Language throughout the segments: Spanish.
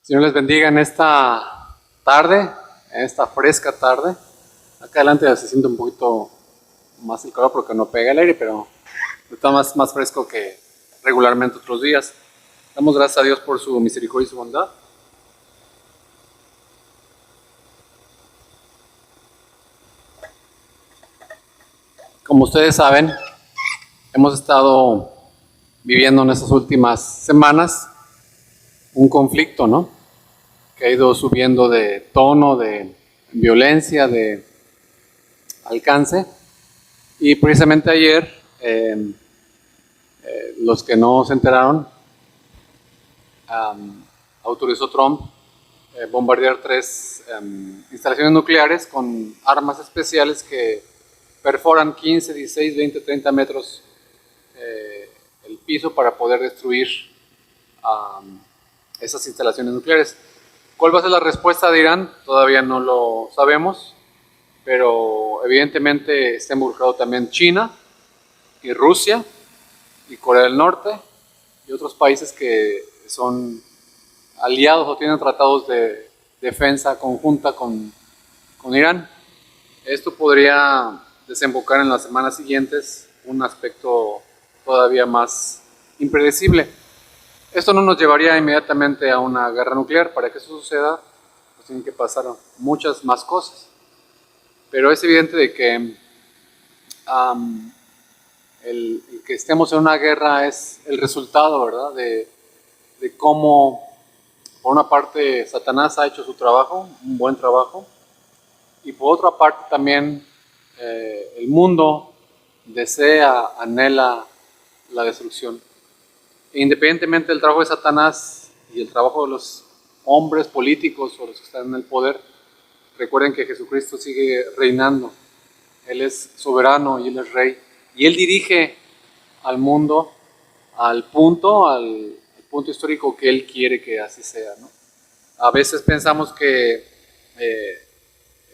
Señor les bendiga en esta tarde, en esta fresca tarde. Acá adelante se siente un poquito más el calor porque no pega el aire, pero está más fresco que regularmente otros días. Damos gracias a Dios por su misericordia y su bondad. Como ustedes saben, hemos estado viviendo en estas últimas semanas un conflicto, ¿no? Que ha ido subiendo de tono, de violencia, de alcance. Y precisamente ayer, los que no se enteraron, autorizó Trump bombardear 3 instalaciones nucleares con armas especiales que perforan 15, 16, 20, 30 metros el piso para poder destruir esas instalaciones nucleares. ¿Cuál va a ser la respuesta de Irán? Todavía no lo sabemos, pero evidentemente está involucrado también China y Rusia y Corea del Norte y otros países que son aliados o tienen tratados de defensa conjunta con Irán. Esto podría desembocar en las semanas siguientes un aspecto todavía más impredecible. Esto no nos llevaría inmediatamente a una guerra nuclear. Para que eso suceda, pues tienen que pasar muchas más cosas. Pero es evidente de que el que estemos en una guerra es el resultado, ¿verdad? De cómo, por una parte, Satanás ha hecho su trabajo, un buen trabajo, y por otra parte también el mundo desea, anhela la destrucción. E independientemente del trabajo de Satanás y el trabajo de los hombres políticos o los que están en el poder, recuerden que Jesucristo sigue reinando. Él es soberano y Él es rey. Y Él dirige al mundo al punto histórico que Él quiere que así sea, ¿no? A veces pensamos que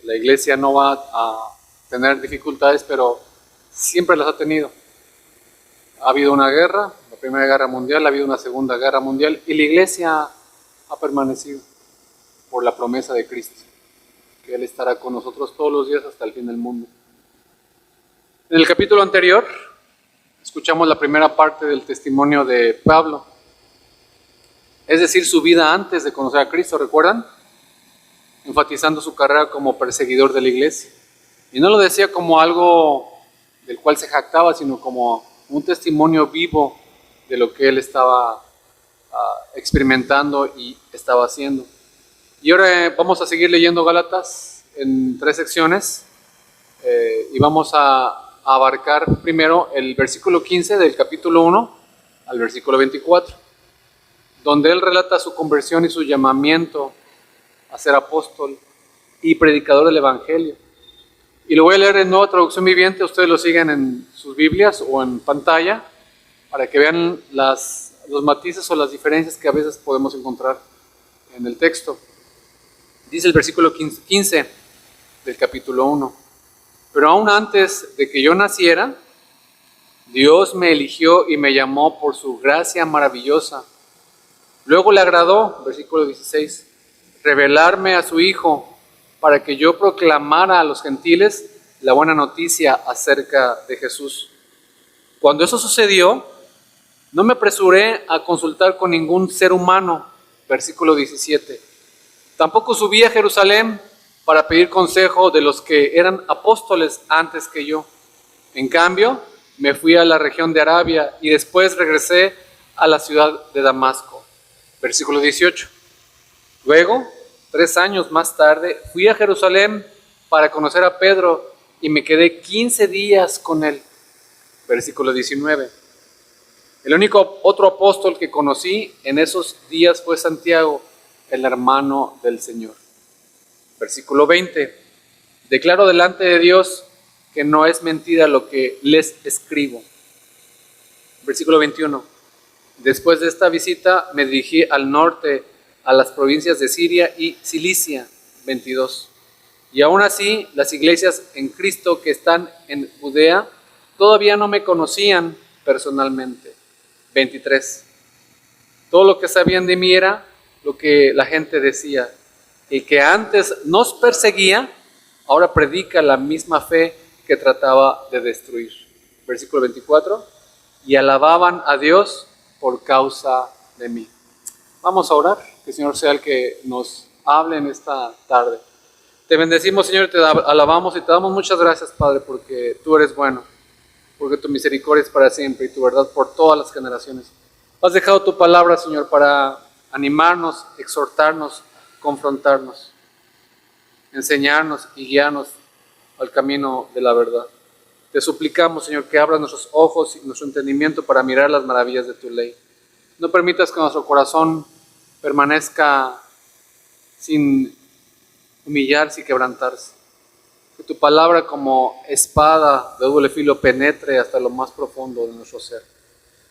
la iglesia no va a tener dificultades, pero siempre las ha tenido. Ha habido una guerra, la Primera Guerra Mundial, ha habido una Segunda Guerra Mundial, y la iglesia ha permanecido por la promesa de Cristo, que Él estará con nosotros todos los días hasta el fin del mundo. En el capítulo anterior, escuchamos la primera parte del testimonio de Pablo, es decir, su vida antes de conocer a Cristo, ¿recuerdan? Enfatizando su carrera como perseguidor de la iglesia. Y no lo decía como algo del cual se jactaba, sino como un testimonio vivo de lo que él estaba experimentando y estaba haciendo. Y ahora vamos a seguir leyendo Gálatas en 3 secciones y vamos a abarcar primero el versículo 15 del capítulo 1 al versículo 24, donde él relata su conversión y su llamamiento a ser apóstol y predicador del evangelio. Y lo voy a leer en Nueva Traducción Viviente. Ustedes lo siguen en sus Biblias o en pantalla para que vean los matices o las diferencias que a veces podemos encontrar en el texto. Dice el versículo 15 del capítulo 1: pero aún antes de que yo naciera, Dios me eligió y me llamó por su gracia maravillosa. Luego le agradó, versículo 16, revelarme a su Hijo para que yo proclamara a los gentiles la buena noticia acerca de Jesús. Cuando eso sucedió, no me apresuré a consultar con ningún ser humano, versículo 17. Tampoco subí a Jerusalén para pedir consejo de los que eran apóstoles antes que yo. En cambio, me fui a la región de Arabia y después regresé a la ciudad de Damasco. Versículo 18. Luego, 3 años más tarde, fui a Jerusalén para conocer a Pedro y me quedé 15 días con él. Versículo 19. El único otro apóstol que conocí en esos días fue Santiago, el hermano del Señor. Versículo 20. Declaro delante de Dios que no es mentira lo que les escribo. Versículo 21. Después de esta visita me dirigí al norte, a las provincias de Siria y Cilicia. 22. Y aún así, las iglesias en Cristo que están en Judea todavía no me conocían personalmente. 23. Todo lo que sabían de mí era lo que la gente decía. El que antes nos perseguía, ahora predica la misma fe que trataba de destruir. Versículo 24. Y alababan a Dios por causa de mí. Vamos a orar, que el Señor sea el que nos hable en esta tarde. Te bendecimos, Señor, te alabamos y te damos muchas gracias, Padre, porque tú eres bueno, porque tu misericordia es para siempre y tu verdad por todas las generaciones. Has dejado tu palabra, Señor, para animarnos, exhortarnos, confrontarnos, enseñarnos y guiarnos al camino de la verdad. Te suplicamos, Señor, que abras nuestros ojos y nuestro entendimiento para mirar las maravillas de tu ley. No permitas que nuestro corazón permanezca sin humillarse y quebrantarse. Que tu palabra como espada de doble filo penetre hasta lo más profundo de nuestro ser.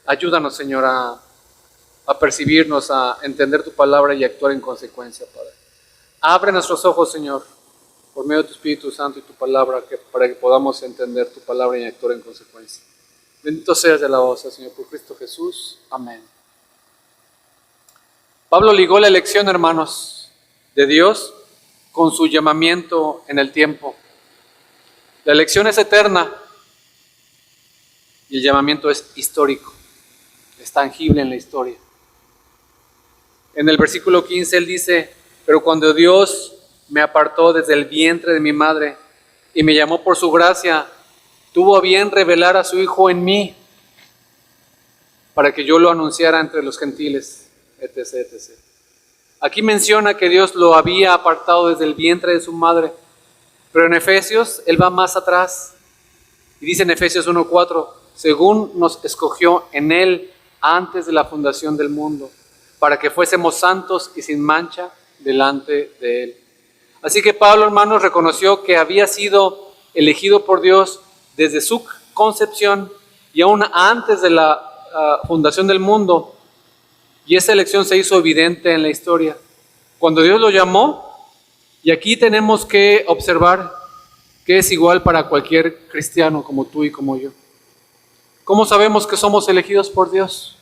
Ayúdanos, Señor, a percibirnos, a entender tu palabra y actuar en consecuencia, Padre. Abre nuestros ojos, Señor, por medio de tu Espíritu Santo y tu palabra, para que podamos entender tu palabra y actuar en consecuencia. Bendito seas de la voz, Señor, por Cristo Jesús. Amén. Pablo ligó la elección, hermanos, de Dios con su llamamiento en el tiempo. La elección es eterna y el llamamiento es histórico, es tangible en la historia. En el versículo 15 él dice: pero cuando Dios me apartó desde el vientre de mi madre y me llamó por su gracia, tuvo a bien revelar a su Hijo en mí para que yo lo anunciara entre los gentiles, etc., etc. Aquí menciona que Dios lo había apartado desde el vientre de su madre, pero en Efesios él va más atrás y dice en Efesios 1:4: según nos escogió en él antes de la fundación del mundo, para que fuésemos santos y sin mancha delante de él. Así que Pablo, hermanos, reconoció que había sido elegido por Dios desde su concepción y aún antes de la fundación del mundo. Y esa elección se hizo evidente en la historia. Cuando Dios lo llamó, y aquí tenemos que observar que es igual para cualquier cristiano como tú y como yo. ¿Cómo sabemos que somos elegidos por Dios?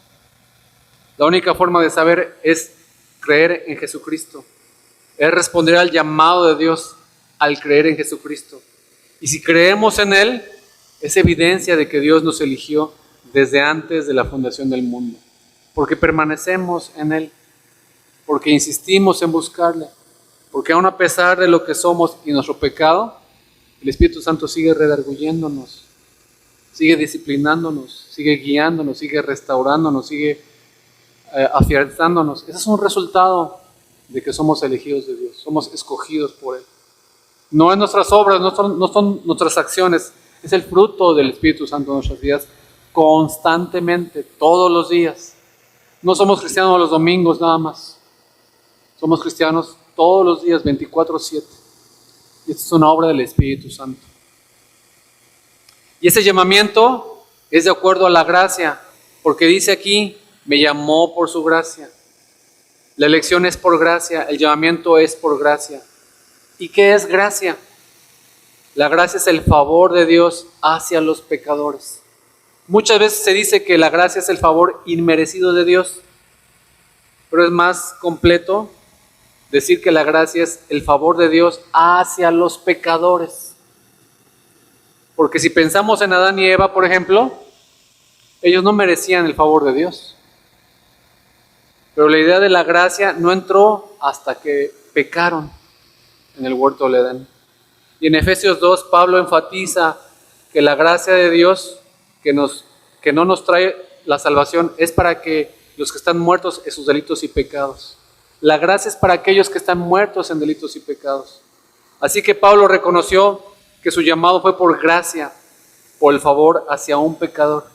La única forma de saber es creer en Jesucristo. Es responder al llamado de Dios al creer en Jesucristo. Y si creemos en Él, es evidencia de que Dios nos eligió desde antes de la fundación del mundo. Porque permanecemos en Él, porque insistimos en buscarle, porque aun a pesar de lo que somos y nuestro pecado, el Espíritu Santo sigue redarguyéndonos, sigue disciplinándonos, sigue guiándonos, sigue restaurándonos, sigue afianzándonos. Ese es un resultado de que somos elegidos de Dios, somos escogidos por Él. No es nuestras obras, no son nuestras acciones, es el fruto del Espíritu Santo en nuestras vidas constantemente, todos los días. No somos cristianos los domingos nada más, somos cristianos todos los días, 24/7. Y esta es una obra del Espíritu Santo. Y ese llamamiento es de acuerdo a la gracia, porque dice aquí: me llamó por su gracia. La elección es por gracia, el llamamiento es por gracia. ¿Y qué es gracia? La gracia es el favor de Dios hacia los pecadores. Muchas veces se dice que la gracia es el favor inmerecido de Dios, pero es más completo decir que la gracia es el favor de Dios hacia los pecadores. Porque si pensamos en Adán y Eva, por ejemplo, ellos no merecían el favor de Dios. Pero la idea de la gracia no entró hasta que pecaron en el huerto del Edén. Y en Efesios 2, Pablo enfatiza que la gracia de Dios que no nos trae la salvación es para que los que están muertos en sus delitos y pecados. La gracia es para aquellos que están muertos en delitos y pecados. Así que Pablo reconoció que su llamado fue por gracia, por el favor hacia un pecador.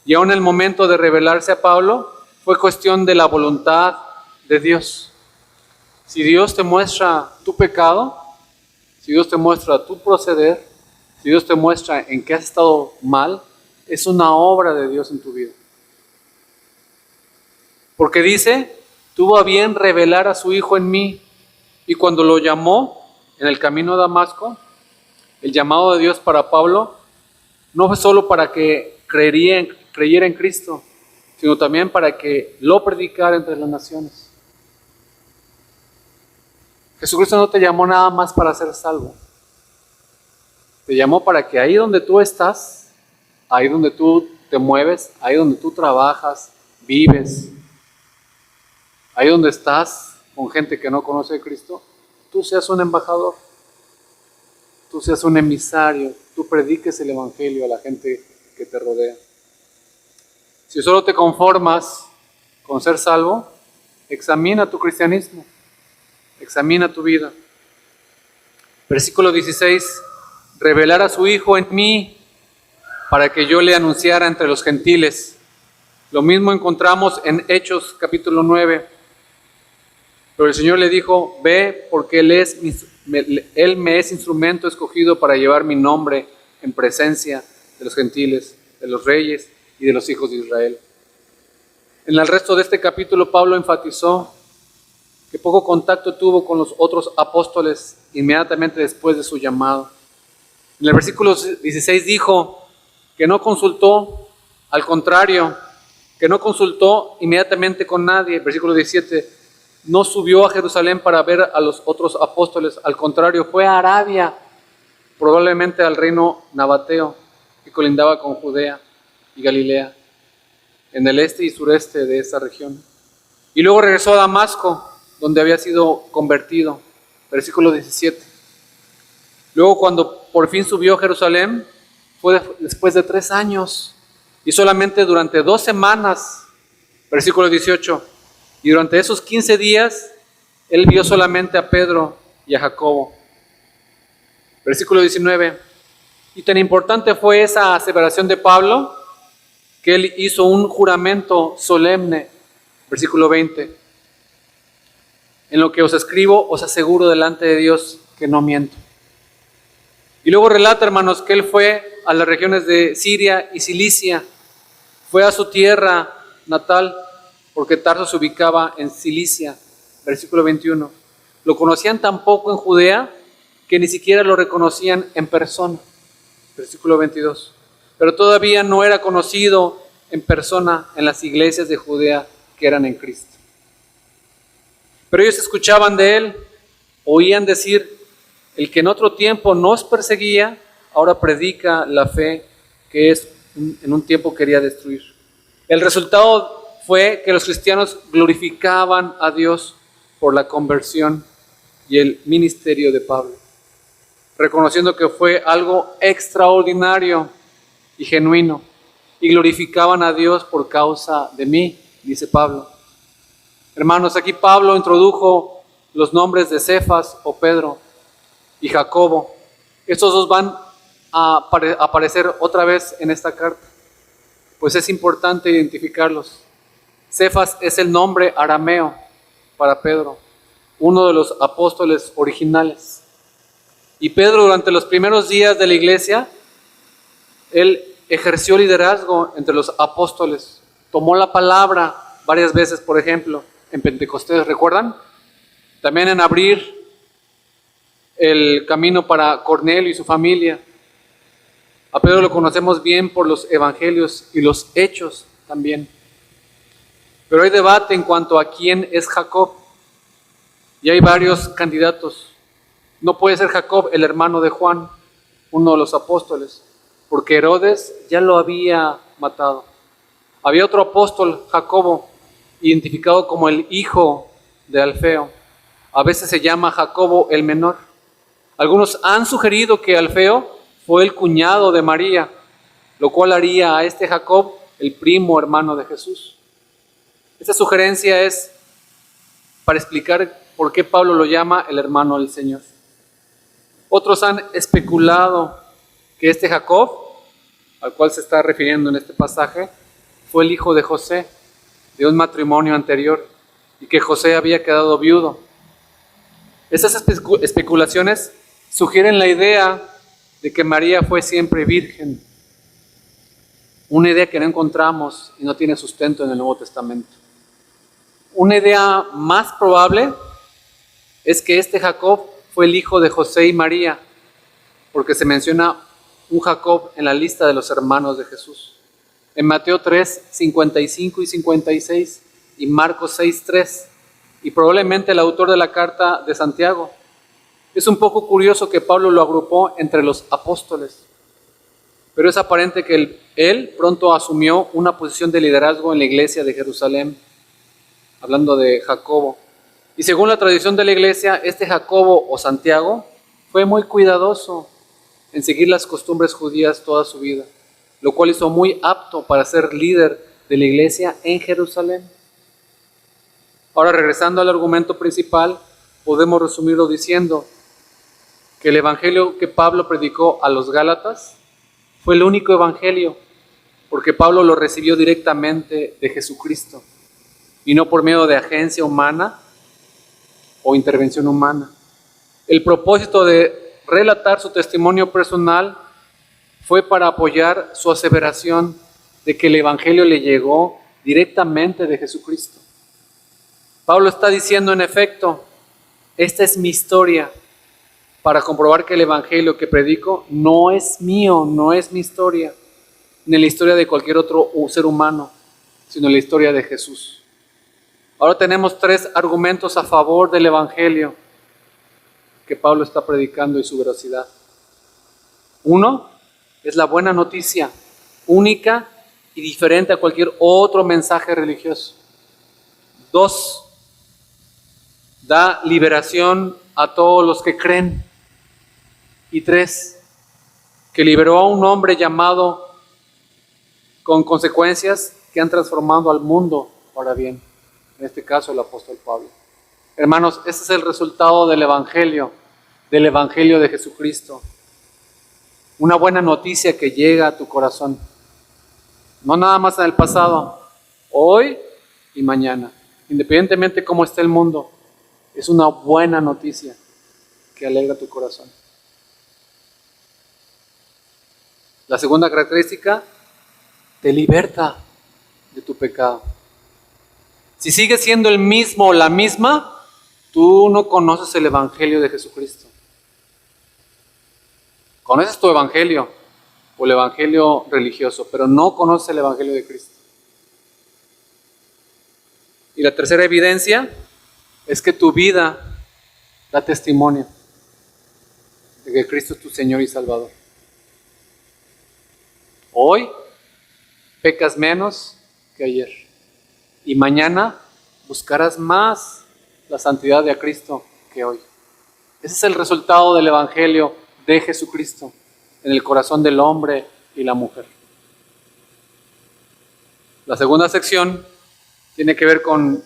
Y aún en el momento de revelarse a Pablo, fue cuestión de la voluntad de Dios. Si Dios te muestra tu pecado, si Dios te muestra tu proceder, si Dios te muestra en que has estado mal, es una obra de Dios en tu vida. Porque dice: tuvo a bien revelar a su Hijo en mí. Y cuando lo llamó en el camino a Damasco, el llamado de Dios para Pablo no fue solo para que creyera en Cristo, sino también para que lo predicara entre las naciones. Jesucristo no te llamó nada más para ser salvo. Te llamó para que ahí donde tú estás, ahí donde tú te mueves, ahí donde tú trabajas, vives, ahí donde estás con gente que no conoce a Cristo, tú seas un embajador, tú seas un emisario, tú prediques el evangelio a la gente que te rodea. Si solo te conformas con ser salvo, examina tu cristianismo, examina tu vida. Versículo 16, revelar a su Hijo en mí para que yo le anunciara entre los gentiles. Lo mismo encontramos en Hechos capítulo 9. Pero el Señor le dijo, ve porque Él me es instrumento escogido para llevar mi nombre en presencia de los gentiles, de los reyes y de los hijos de Israel. En el resto de este capítulo, Pablo enfatizó que poco contacto tuvo con los otros apóstoles inmediatamente después de su llamado. En el versículo 16 dijo que no consultó, al contrario, que no consultó inmediatamente con nadie. Versículo 17, no subió a Jerusalén para ver a los otros apóstoles, al contrario, fue a Arabia, probablemente al reino nabateo, que colindaba con Judea y Galilea, en el este y sureste de esta región. Y luego regresó a Damasco, donde había sido convertido. Versículo 17. Luego, cuando por fin subió a Jerusalén, fue después de 3 años y solamente durante 2 semanas. Versículo 18. Y durante esos 15 días, él vio solamente a Pedro y a Jacobo. Versículo 19. Y tan importante fue esa aseveración de Pablo que él hizo un juramento solemne. Versículo 20. En lo que os escribo, os aseguro delante de Dios que no miento. Y luego relata, hermanos, que él fue a las regiones de Siria y Cilicia. Fue a su tierra natal, porque Tarso se ubicaba en Cilicia. Versículo 21. Lo conocían tan poco en Judea que ni siquiera lo reconocían en persona. Versículo 22. Pero todavía no era conocido en persona en las iglesias de Judea que eran en Cristo. Pero ellos escuchaban de él, oían decir, el que en otro tiempo nos perseguía, ahora predica la fe que en un tiempo quería destruir. El resultado fue que los cristianos glorificaban a Dios por la conversión y el ministerio de Pablo, reconociendo que fue algo extraordinario y genuino, y glorificaban a Dios por causa de mí, dice Pablo. Hermanos, aquí Pablo introdujo los nombres de Cefas o Pedro y Jacobo. Estos dos van a aparecer otra vez en esta carta, pues es importante identificarlos. Cefas es el nombre arameo para Pedro, uno de los apóstoles originales. Y Pedro, durante los primeros días de la iglesia, él ejerció liderazgo entre los apóstoles, tomó la palabra varias veces, por ejemplo, en Pentecostés, ¿recuerdan? También en abrir el camino para Cornelio y su familia. A Pedro lo conocemos bien por los evangelios y los hechos también. Pero hay debate en cuanto a quién es Jacob. Y hay varios candidatos. No puede ser Jacob el hermano de Juan, uno de los apóstoles, porque Herodes ya lo había matado. Había otro apóstol, Jacobo, identificado como el hijo de Alfeo. A veces se llama Jacobo el menor. Algunos han sugerido que Alfeo fue el cuñado de María, lo cual haría a este Jacob el primo hermano de Jesús. Esta sugerencia es para explicar por qué Pablo lo llama el hermano del Señor. Otros han especulado que este Jacob, al cual se está refiriendo en este pasaje, fue el hijo de José, de un matrimonio anterior, y que José había quedado viudo. Estas especulaciones sugieren la idea de que María fue siempre virgen, una idea que no encontramos y no tiene sustento en el Nuevo Testamento. Una idea más probable es que este Jacob fue el hijo de José y María, porque se menciona un Jacob en la lista de los hermanos de Jesús. En Mateo 3, 55 y 56 y Marcos 6, 3 y probablemente el autor de la carta de Santiago. Es un poco curioso que Pablo lo agrupó entre los apóstoles, pero es aparente que él pronto asumió una posición de liderazgo en la iglesia de Jerusalén, hablando de Jacobo. Y según la tradición de la iglesia, este Jacobo o Santiago fue muy cuidadoso en seguir las costumbres judías toda su vida, lo cual hizo muy apto para ser líder de la iglesia en Jerusalén. Ahora, regresando al argumento principal, podemos resumirlo diciendo que el evangelio que Pablo predicó a los Gálatas fue el único evangelio, porque Pablo lo recibió directamente de Jesucristo y no por medio de agencia humana o intervención humana. El propósito de relatar su testimonio personal fue para apoyar su aseveración de que el evangelio le llegó directamente de Jesucristo. Pablo está diciendo, en efecto, esta es mi historia, para comprobar que el evangelio que predico no es mío, no es mi historia, ni la historia de cualquier otro ser humano, sino la historia de Jesús. Ahora tenemos 3 argumentos a favor del evangelio que Pablo está predicando y su veracidad. 1, es la buena noticia, única y diferente a cualquier otro mensaje religioso. 2, da liberación a todos los que creen. Y 3, que liberó a un hombre llamado con consecuencias que han transformado al mundo para bien. En este caso, el apóstol Pablo. Hermanos, ese es el resultado del Evangelio de Jesucristo. Una buena noticia que llega a tu corazón. No nada más en el pasado, hoy y mañana. Independientemente de cómo esté el mundo, es una buena noticia que alegra tu corazón. La segunda característica, te liberta de tu pecado. Si sigues siendo el mismo o la misma, tú no conoces el evangelio de Jesucristo. Conoces tu evangelio o el evangelio religioso, pero no conoces el evangelio de Cristo. Y la tercera evidencia es que tu vida da testimonio de que Cristo es tu Señor y Salvador. Hoy pecas menos que ayer y mañana buscarás más la santidad de Cristo que hoy. Ese es el resultado del evangelio de Jesucristo en el corazón del hombre y la mujer. La segunda sección tiene que ver con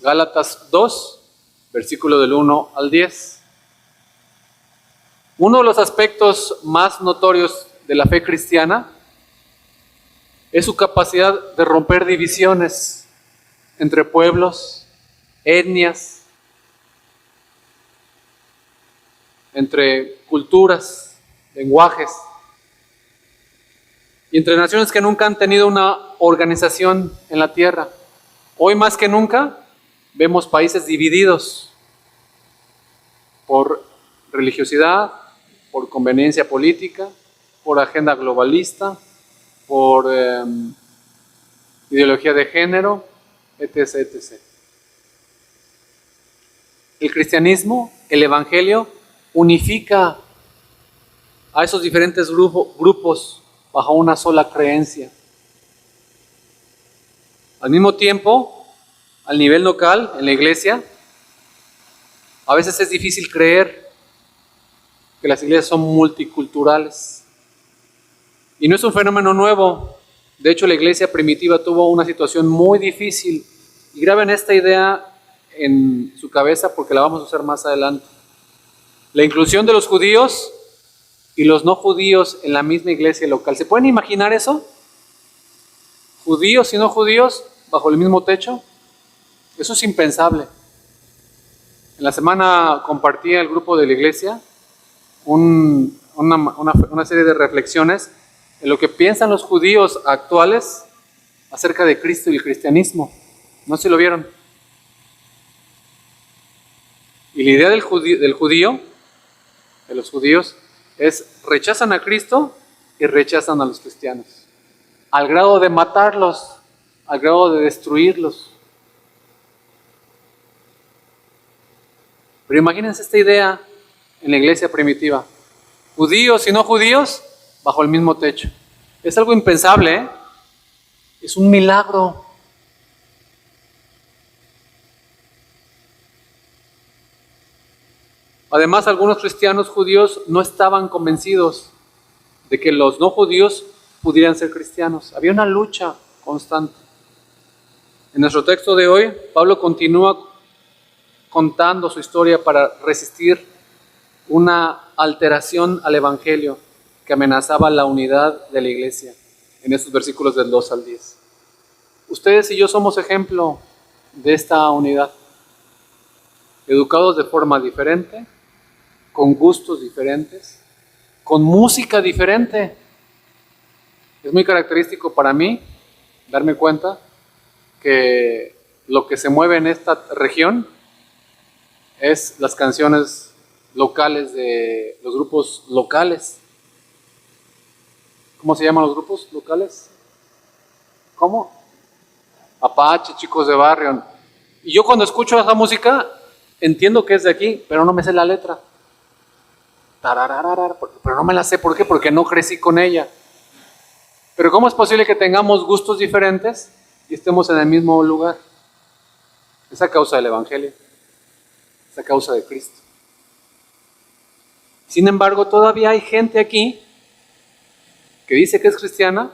Gálatas 2, versículo del 1 al 10. Uno de los aspectos más notorios de la fe cristiana es su capacidad de romper divisiones entre pueblos, etnias, entre culturas, lenguajes, y entre naciones que nunca han tenido una organización en la tierra. Hoy más que nunca vemos países divididos por religiosidad, por conveniencia política, por agenda globalista, por ideología de género, etc., etc. El cristianismo, el evangelio, unifica a esos diferentes grupos bajo una sola creencia. Al mismo tiempo, al nivel local, en la iglesia, a veces es difícil creer que las iglesias son multiculturales. Y no es un fenómeno nuevo. De hecho, la iglesia primitiva tuvo una situación muy difícil. Y graben esta idea en su cabeza porque la vamos a usar más adelante. La inclusión de los judíos y los no judíos en la misma iglesia local. ¿Se pueden imaginar eso? Judíos y no judíos bajo el mismo techo. Eso es impensable. En la semana compartí al grupo de la iglesia una serie de reflexiones en lo que piensan los judíos actuales acerca de Cristo y el cristianismo. No sé si lo vieron. Y la idea de los judíos, es rechazan a Cristo y rechazan a los cristianos. Al grado de matarlos, al grado de destruirlos. Pero imagínense esta idea en la iglesia primitiva. Judíos y no judíos bajo el mismo techo. Es algo impensable, ¿eh? Es un milagro. Además, algunos cristianos judíos no estaban convencidos de que los no judíos pudieran ser cristianos. Había una lucha constante. En nuestro texto de hoy, Pablo continúa contando su historia para resistir una alteración al evangelio que amenazaba la unidad de la iglesia en estos versículos del 2 al 10. Ustedes y yo somos ejemplo de esta unidad, educados de forma diferente, con gustos diferentes, con música diferente. Es muy característico para mí darme cuenta que lo que se mueve en esta región es las canciones locales de los grupos locales. ¿Cómo se llaman los grupos locales? ¿Cómo? Apache, Chicos de Barrio. Y yo cuando escucho esa música entiendo que es de aquí, pero no me sé la letra. Pero no me la sé. ¿Por qué? Porque no crecí con ella. Pero ¿cómo es posible que tengamos gustos diferentes y estemos en el mismo lugar? Es a causa del evangelio. Es a causa de Cristo. Sin embargo, todavía hay gente aquí que dice que es cristiana,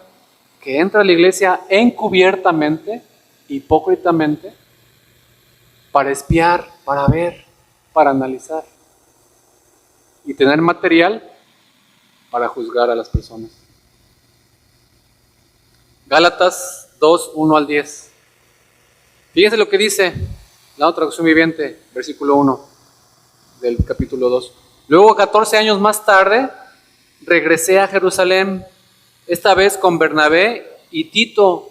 que entra a la iglesia encubiertamente, hipócritamente, para espiar, para ver, para analizar y tener material para juzgar a las personas. Gálatas 2, 1 al 10. Fíjense lo que dice la otra traducción viviente, versículo 1 del capítulo 2. Luego, 14 años más tarde, regresé a Jerusalén, esta vez con Bernabé y Tito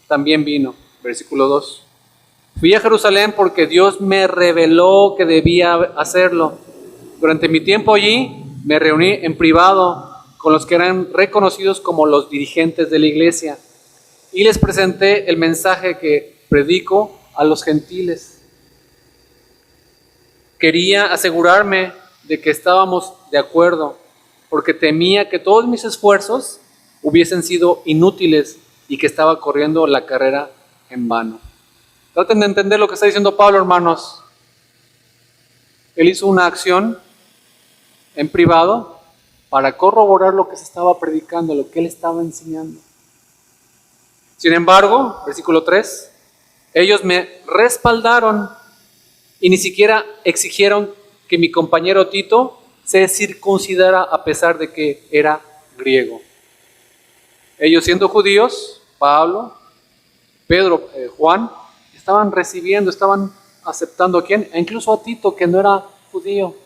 también vino. Versículo 2. Fui a Jerusalén porque Dios me reveló que debía hacerlo. Durante mi tiempo allí, me reuní en privado con los que eran reconocidos como los dirigentes de la iglesia y les presenté el mensaje que predico a los gentiles. Quería asegurarme de que estábamos de acuerdo, porque temía que todos mis esfuerzos hubiesen sido inútiles y que estaba corriendo la carrera en vano. Traten de entender lo que está diciendo Pablo, hermanos. Él hizo una acción en privado para corroborar lo que se estaba predicando, lo que él estaba enseñando. Sin embargo, versículo 3, ellos me respaldaron y ni siquiera exigieron que mi compañero Tito se circuncidara a pesar de que era griego. Ellos, siendo judíos, Pablo, Pedro, Juan, estaban recibiendo, estaban aceptando a quién, e incluso a Tito, que no era judío.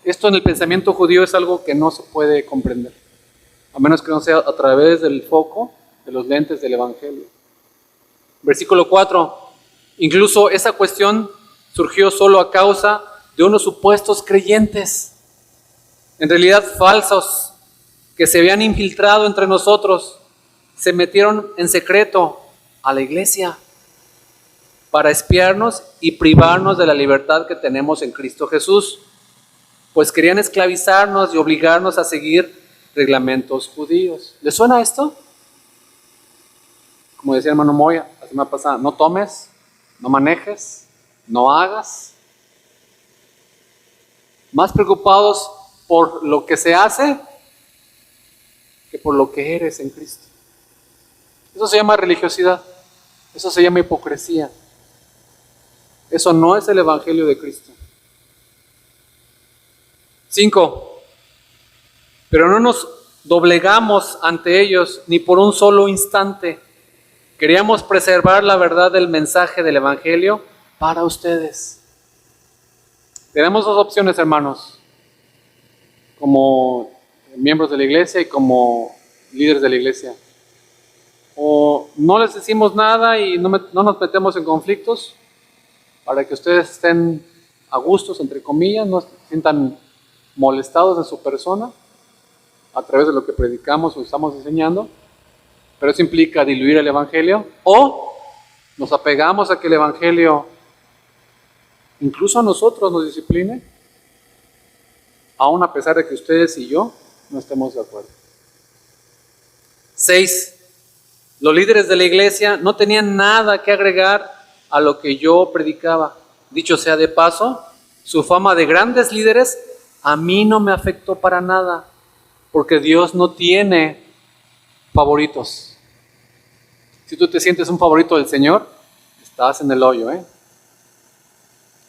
Esto en el pensamiento judío es algo que no se puede comprender, a menos que no sea a través del foco de los lentes del evangelio. Versículo 4, incluso esa cuestión surgió solo a causa de unos supuestos creyentes, en realidad falsos, que se habían infiltrado entre nosotros, se metieron en secreto a la iglesia para espiarnos y privarnos de la libertad que tenemos en Cristo Jesús, pues querían esclavizarnos y obligarnos a seguir reglamentos judíos. ¿Les suena esto? Como decía el hermano Moya la semana pasada, no tomes, no manejes, no hagas. Más preocupados por lo que se hace que por lo que eres en Cristo. Eso se llama religiosidad, eso se llama hipocresía. Eso no es el evangelio de Cristo. 5. Pero no nos doblegamos ante ellos ni por un solo instante. Queríamos preservar la verdad del mensaje del evangelio para ustedes. Tenemos dos opciones, hermanos, como miembros de la iglesia y como líderes de la iglesia. O no les decimos nada y no nos metemos en conflictos para que ustedes estén a gustos, entre comillas, no se sientan molestados en su persona a través de lo que predicamos o estamos enseñando, pero eso implica diluir el evangelio, o nos apegamos a que el evangelio incluso a nosotros nos discipline, aun a pesar de que ustedes y yo no estemos de acuerdo. 6. Los líderes de la iglesia no tenían nada que agregar a lo que yo predicaba. Dicho sea de paso, su fama de grandes líderes a mí no me afectó para nada, porque Dios no tiene favoritos. Si tú te sientes un favorito del Señor, estás en el hoyo,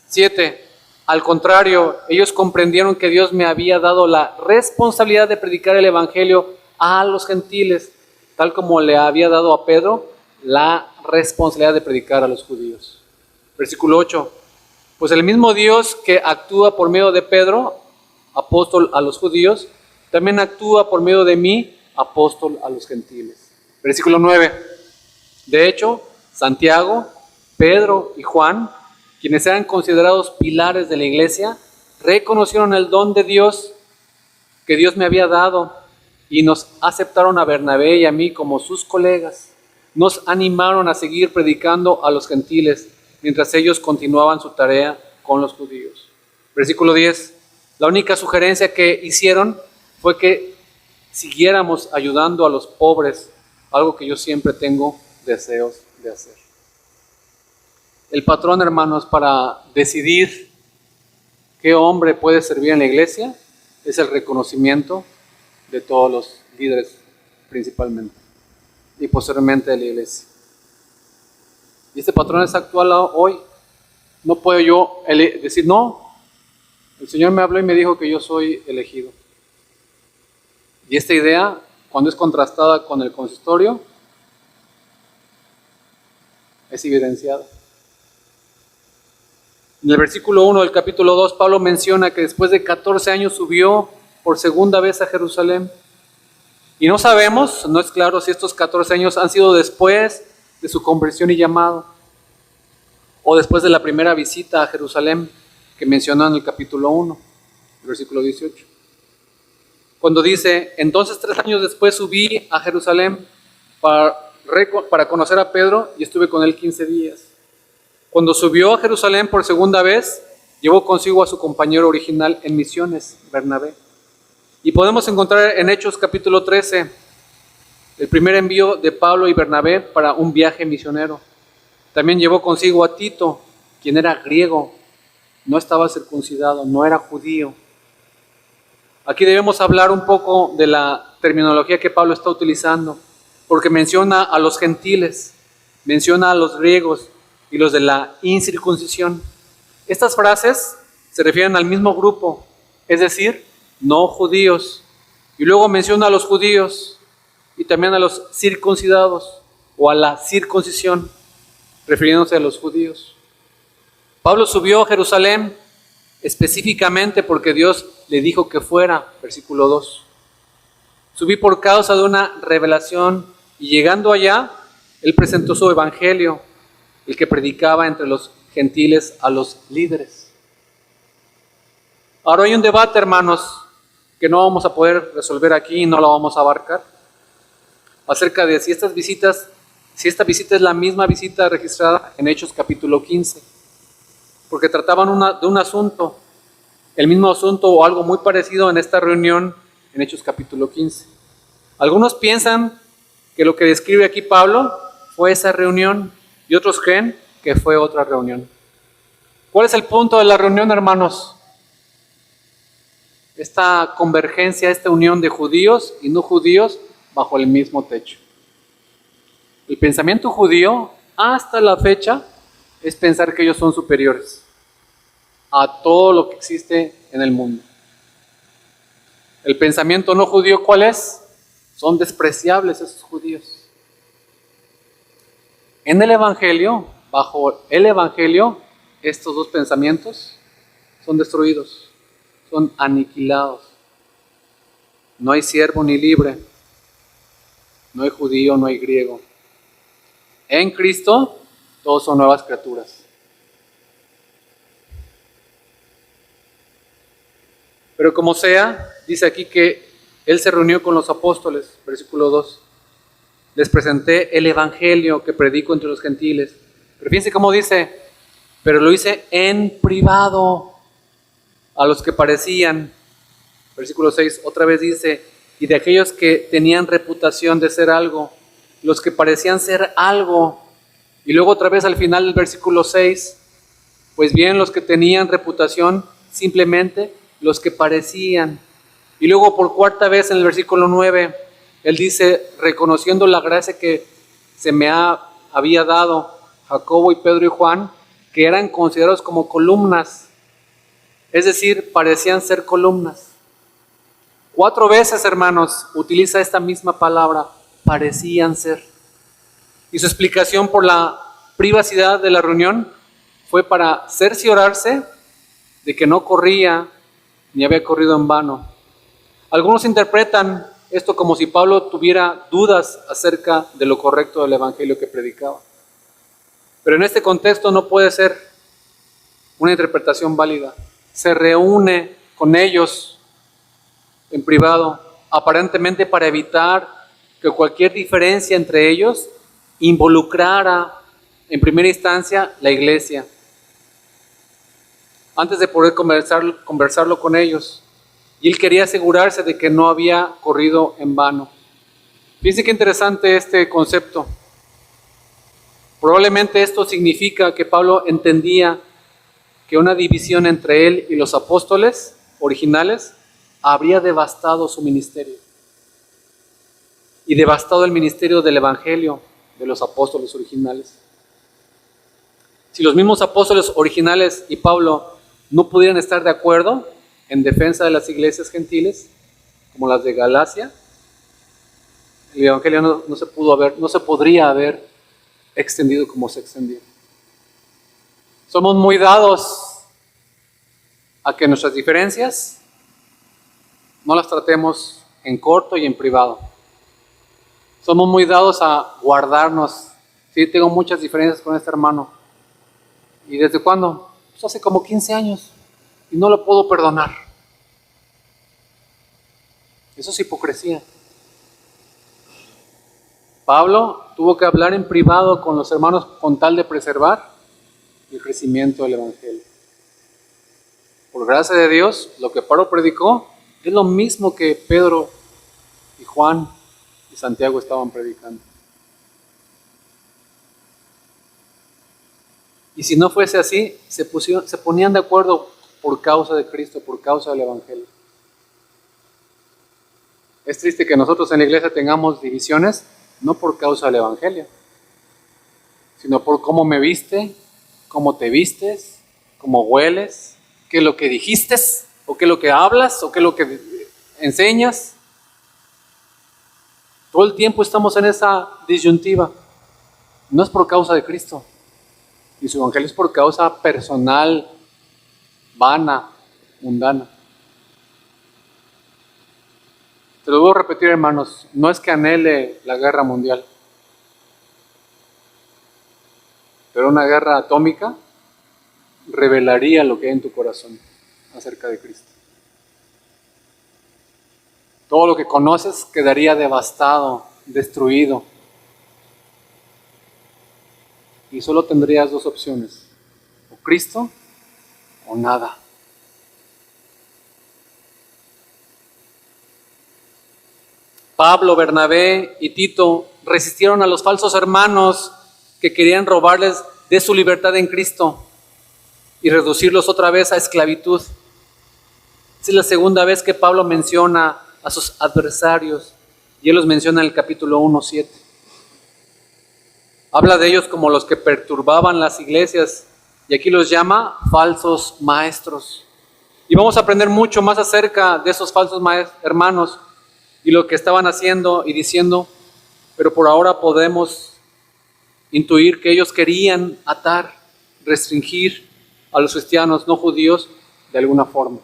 7. Al contrario, ellos comprendieron que Dios me había dado la responsabilidad de predicar el evangelio a los gentiles, tal como le había dado a Pedro la responsabilidad de predicar a los judíos. Versículo 8. Pues el mismo Dios que actúa por medio de Pedro, apóstol a los judíos, también actúa por medio de mí, apóstol a los gentiles. Versículo 9. De hecho, Santiago, Pedro y Juan, quienes eran considerados pilares de la iglesia, reconocieron el don de Dios que Dios me había dado y nos aceptaron a Bernabé y a mí como sus colegas. Nos animaron a seguir predicando a los gentiles mientras ellos continuaban su tarea con los judíos. Versículo 10. La única sugerencia que hicieron fue que siguiéramos ayudando a los pobres, algo que yo siempre tengo deseos de hacer. El patrón, hermanos, para decidir qué hombre puede servir en la iglesia es el reconocimiento de todos los líderes principalmente y posteriormente de la iglesia. Y este patrón es actual hoy. No puedo yo decir, no, el Señor me habló y me dijo que yo soy elegido. Y esta idea, cuando es contrastada con el consistorio, es evidenciada. En el versículo 1 del capítulo 2, Pablo menciona que después de 14 años subió por segunda vez a Jerusalén. Y no sabemos, no es claro si estos 14 años han sido después de su conversión y llamado, o después de la primera visita a Jerusalén que mencionó en el capítulo 1, versículo 18. Cuando dice, entonces 3 años después subí a Jerusalén para conocer a Pedro y estuve con él 15 días. Cuando subió a Jerusalén por segunda vez, llevó consigo a su compañero original en misiones, Bernabé. Y podemos encontrar en Hechos capítulo 13 el primer envío de Pablo y Bernabé para un viaje misionero. También llevó consigo a Tito, quien era griego, no estaba circuncidado, no era judío. Aquí debemos hablar un poco de la terminología que Pablo está utilizando, porque menciona a los gentiles, menciona a los griegos y los de la incircuncisión. Estas frases se refieren al mismo grupo, es decir, no judíos. Y luego menciona a los judíos y también a los circuncidados o a la circuncisión, refiriéndose a los judíos. Pablo subió a Jerusalén específicamente porque Dios le dijo que fuera, versículo 2. Subí por causa de una revelación y llegando allá, él presentó su evangelio, el que predicaba entre los gentiles a los líderes. Ahora hay un debate, hermanos, que no vamos a poder resolver aquí y no lo vamos a abarcar, acerca de si esta visita es la misma visita registrada en Hechos capítulo 15, porque trataban de un asunto, el mismo asunto o algo muy parecido en esta reunión en Hechos capítulo 15. Algunos piensan que lo que describe aquí Pablo fue esa reunión y otros creen que fue otra reunión. ¿Cuál es el punto de la reunión, hermanos? Esta convergencia, esta unión de judíos y no judíos bajo el mismo techo. El pensamiento judío hasta la fecha es pensar que ellos son superiores a todo lo que existe en el mundo. El pensamiento no judío, ¿cuál es? Son despreciables esos judíos. En el Evangelio, bajo el Evangelio, estos dos pensamientos son destruidos, son aniquilados. No hay siervo ni libre, no hay judío, no hay griego. En Cristo, todos son nuevas criaturas. Pero como sea, dice aquí que Él se reunió con los apóstoles, versículo 2. Les presenté el evangelio que predico entre los gentiles. Pero fíjense cómo dice, pero lo hice en privado a los que parecían. Versículo 6, otra vez dice, y de aquellos que tenían reputación de ser algo, los que parecían ser algo. Y luego otra vez al final del versículo 6, pues bien, los que tenían reputación, simplemente los que parecían. Y luego por cuarta vez en el versículo 9, él dice, reconociendo la gracia que se me había dado Jacobo y Pedro y Juan, que eran considerados como columnas, es decir, parecían ser columnas. 4 veces, hermanos, utiliza esta misma palabra, parecían ser. Y su explicación por la privacidad de la reunión fue para cerciorarse de que no corría ni había corrido en vano. Algunos interpretan esto como si Pablo tuviera dudas acerca de lo correcto del evangelio que predicaba. Pero en este contexto no puede ser una interpretación válida. Se reúne con ellos en privado, aparentemente para evitar que cualquier diferencia entre ellos involucrara en primera instancia la iglesia, antes de poder conversarlo con ellos. Y él quería asegurarse de que no había corrido en vano. Fíjense qué interesante este concepto. Probablemente esto significa que Pablo entendía que una división entre él y los apóstoles originales habría devastado su ministerio y devastado el ministerio del evangelio de los apóstoles originales. Si los mismos apóstoles originales y Pablo no pudieran estar de acuerdo en defensa de las iglesias gentiles, como las de Galacia, el evangelio no se podría haber extendido como se extendió. Somos muy dados a que nuestras diferencias no las tratemos en corto y en privado. Somos muy dados a guardarnos. Sí, tengo muchas diferencias con este hermano. ¿Y desde cuándo? Pues hace como 15 años. Y no lo puedo perdonar. Eso es hipocresía. Pablo tuvo que hablar en privado con los hermanos con tal de preservar el crecimiento del evangelio. Por gracia de Dios, lo que Pablo predicó es lo mismo que Pedro y Juan y Santiago estaban predicando. Y si no fuese así, se ponían de acuerdo por causa de Cristo, por causa del evangelio. Es triste que nosotros en la iglesia tengamos divisiones, no por causa del evangelio, sino por cómo me viste, cómo te vistes, cómo hueles, qué es lo que dijiste, o qué es lo que hablas, o qué es lo que enseñas. Todo el tiempo estamos en esa disyuntiva. No es por causa de Cristo, y su evangelio es por causa personal, vana, mundana. Te lo voy a repetir, hermanos, no es que anhele la guerra mundial, pero una guerra atómica revelaría lo que hay en tu corazón acerca de Cristo. Todo lo que conoces quedaría devastado, destruido. Y solo tendrías 2 opciones, o Cristo o nada. Pablo, Bernabé y Tito resistieron a los falsos hermanos que querían robarles de su libertad en Cristo y reducirlos otra vez a esclavitud. Esa es la segunda vez que Pablo menciona a sus adversarios, y él los menciona en el capítulo 1:7. Habla de ellos como los que perturbaban las iglesias, y aquí los llama falsos maestros. Y vamos a aprender mucho más acerca de esos falsos hermanos y lo que estaban haciendo y diciendo, pero por ahora podemos intuir que ellos querían atar, restringir a los cristianos no judíos de alguna forma.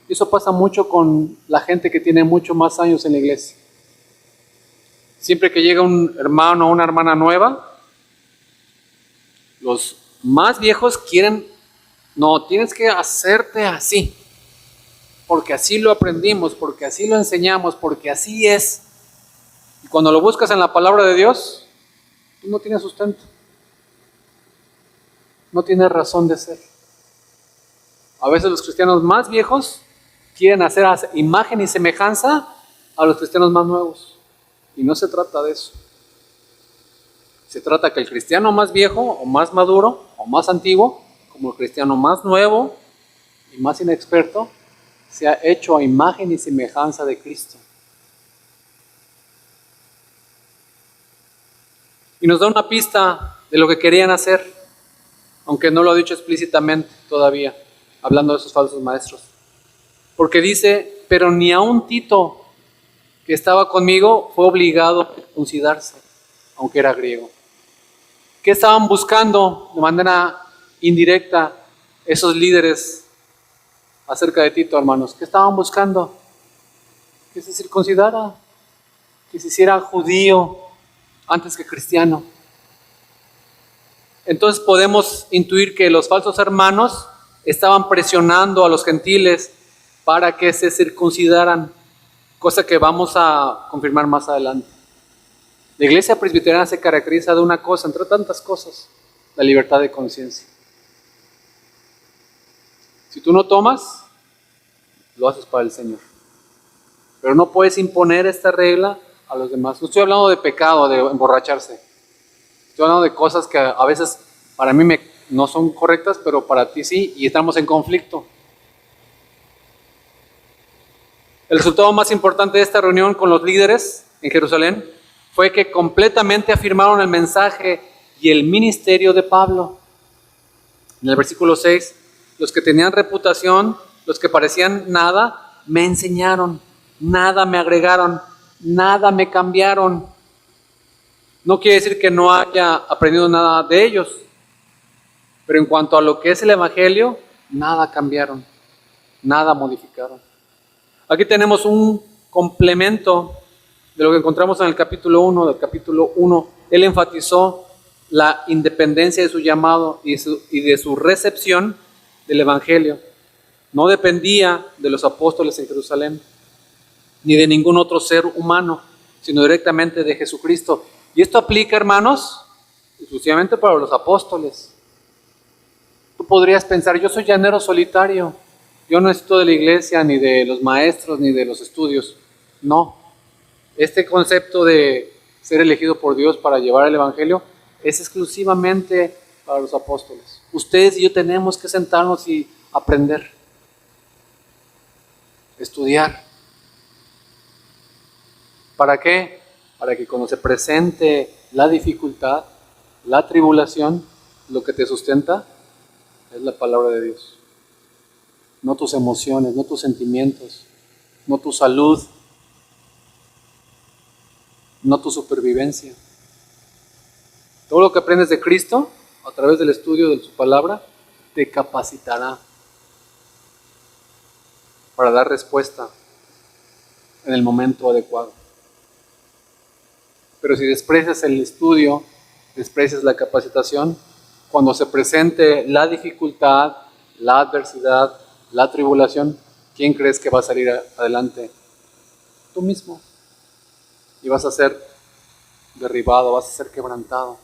Eso pasa mucho con la gente que tiene mucho más años en la iglesia. Siempre que llega un hermano o una hermana nueva, los más viejos quieren, no, tienes que hacerte así, porque así lo aprendimos, porque así lo enseñamos, porque así es. Y cuando lo buscas en la palabra de Dios, tú no tienes sustento. no tiene razón de ser. A veces los cristianos más viejos quieren hacer imagen y semejanza a los cristianos más nuevos. Y no se trata de eso. Se trata que el cristiano más viejo o más maduro o más antiguo, como el cristiano más nuevo y más inexperto, sea hecho a imagen y semejanza de Cristo. Y nos da una pista de lo que querían hacer, aunque no lo ha dicho explícitamente todavía, hablando de esos falsos maestros. Porque dice, pero ni aun Tito, que estaba conmigo, fue obligado a circuncidarse, aunque era griego. ¿Qué estaban buscando de manera indirecta esos líderes acerca de Tito, hermanos? ¿Qué estaban buscando? Que se circuncidara, que se hiciera judío antes que cristiano. Entonces podemos intuir que los falsos hermanos estaban presionando a los gentiles para que se circuncidaran, cosa que vamos a confirmar más adelante. La iglesia presbiteriana se caracteriza de una cosa, entre tantas cosas, la libertad de conciencia. Si tú no tomas, lo haces para el Señor. Pero no puedes imponer esta regla a los demás. No estoy hablando de pecado, de emborracharse. Estoy hablando de cosas que a veces para mí no son correctas, pero para ti sí, y estamos en conflicto. El resultado más importante de esta reunión con los líderes en Jerusalén fue que completamente afirmaron el mensaje y el ministerio de Pablo. En el versículo 6, los que tenían reputación, los que parecían nada, me enseñaron, nada me agregaron, nada me cambiaron. No quiere decir que no haya aprendido nada de ellos, pero en cuanto a lo que es el Evangelio, nada cambiaron, nada modificaron. Aquí tenemos un complemento de lo que encontramos en el capítulo 1. Del capítulo 1, él enfatizó la independencia de su llamado y de su recepción del Evangelio. No dependía de los apóstoles en Jerusalén, ni de ningún otro ser humano, sino directamente de Jesucristo. Y esto aplica, hermanos, exclusivamente para los apóstoles. Tú podrías pensar, yo soy llanero solitario, yo no necesito de la iglesia, ni de los maestros, ni de los estudios. No. Este concepto de ser elegido por Dios para llevar el Evangelio es exclusivamente para los apóstoles. Ustedes y yo tenemos que sentarnos y aprender, estudiar. ¿Para qué? Para que cuando se presente la dificultad, la tribulación, lo que te sustenta es la palabra de Dios. No tus emociones, no tus sentimientos, no tu salud, no tu supervivencia. Todo lo que aprendes de Cristo a través del estudio de su palabra te capacitará para dar respuesta en el momento adecuado. Pero si desprecias el estudio, desprecias la capacitación, cuando se presente la dificultad, la adversidad, la tribulación, ¿quién crees que va a salir adelante? Tú mismo. Y vas a ser derribado, vas a ser quebrantado.